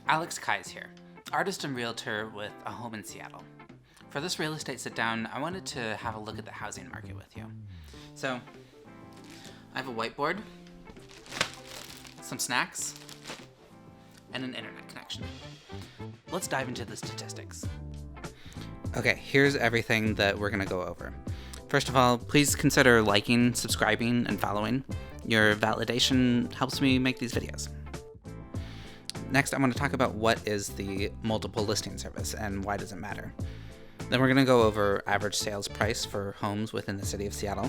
Alex Kais here, artist and realtor with a home in Seattle. For this real estate sit down, I wanted to have a look at the housing market with you. So, I have a whiteboard, some snacks, and an internet connection. Let's dive into the statistics. Okay, here's everything that we're going to go over. First of all, please consider liking, subscribing, and following. Your validation helps me make these videos. Next, I want to talk about what is the multiple listing service and why does it matter. Then we're going to go over average sales price for homes within the city of Seattle.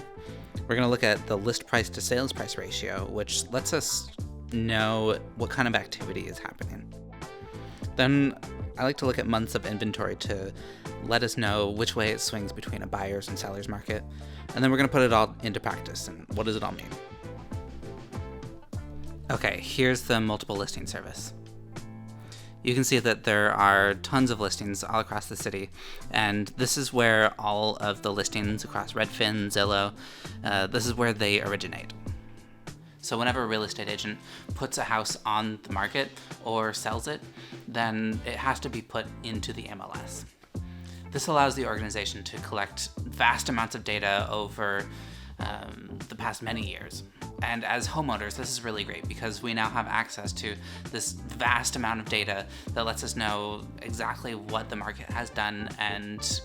We're going to look at the list price to sales price ratio, which lets us know what kind of activity is happening. Then I like to look at months of inventory to let us know which way it swings between a buyer's and seller's market. And then we're going to put it all into practice and what does it all mean. Okay, here's the multiple listing service. You can see that there are tons of listings all across the city, and this is where all of the listings across Redfin, Zillow, this is where they originate. So whenever a real estate agent puts a house on the market or sells it, then it has to be put into the MLS. This allows the organization to collect vast amounts of data over the past many years. And as homeowners, this is really great because we now have access to this vast amount of data that lets us know exactly what the market has done and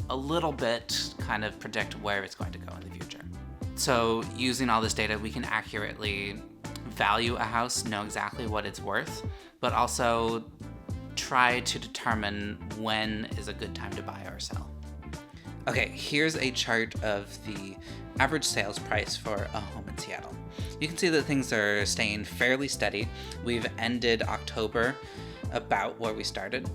a little bit kind of predict where it's going to go in the future. So using all this data, we can accurately value a house, know exactly what it's worth, but also try to determine when is a good time to buy or sell. Okay, here's a chart of the average sales price for a home in Seattle. You can see that things are staying fairly steady. We've ended October about where we started.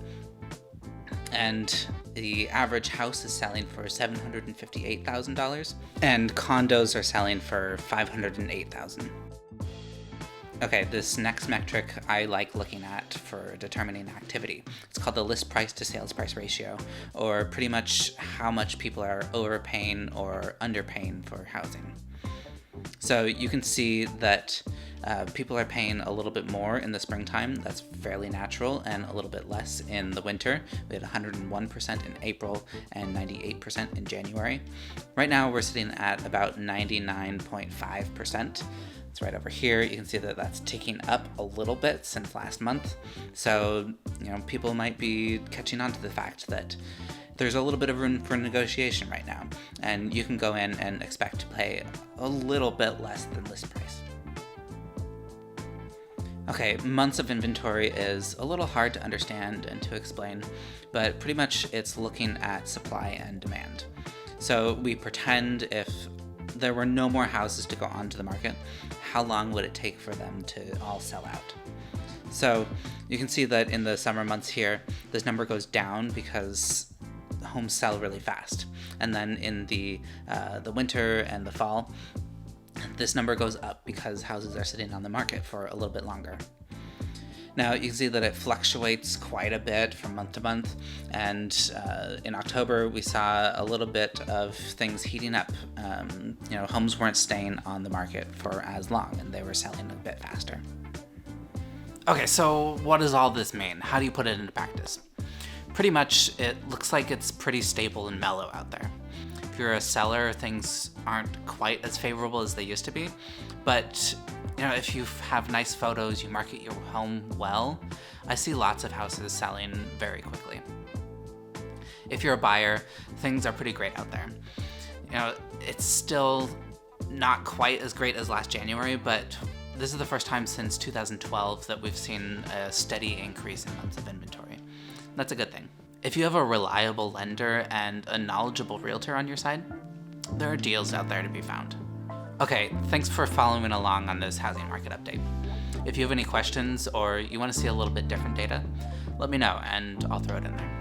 And the average house is selling for $758,000 and condos are selling for $508,000. Okay, this next metric I like looking at for determining activity. It's called the list price to sales price ratio, or pretty much how much people are overpaying or underpaying for housing. So you can see that people are paying a little bit more in the springtime. That's fairly natural, and a little bit less in the winter. We had 101% in April and 98% in January. Right now we're sitting at about 99.5%. It's right over here. You can see that that's ticking up a little bit since last month. So, people might be catching on to the fact that there's a little bit of room for negotiation right now, and you can go in and expect to pay a little bit less than list price. Okay, months of inventory is a little hard to understand and to explain, but pretty much it's looking at supply and demand. So we pretend if there were no more houses to go onto the market, how long would it take for them to all sell out? So you can see that in the summer months here, this number goes down because homes sell really fast. And then in the winter and the fall, this number goes up because houses are sitting on the market for a little bit longer. Now you can see that it fluctuates quite a bit from month to month, and in October we saw a little bit of things heating up. Homes weren't staying on the market for as long and they were selling a bit faster. Okay, so what does all this mean? How do you put it into practice? Pretty much it looks like it's pretty stable and mellow out there. If you're a seller, things aren't quite as favorable as they used to be, but if you have nice photos, you market your home well, I see lots of houses selling very quickly. If you're a buyer, things are pretty great out there. It's still not quite as great as last January, but this is the first time since 2012 that we've seen a steady increase in months of inventory. That's a good thing. If you have a reliable lender and a knowledgeable realtor on your side, there are deals out there to be found. Okay, thanks for following along on this housing market update. If you have any questions or you want to see a little bit different data, let me know and I'll throw it in there.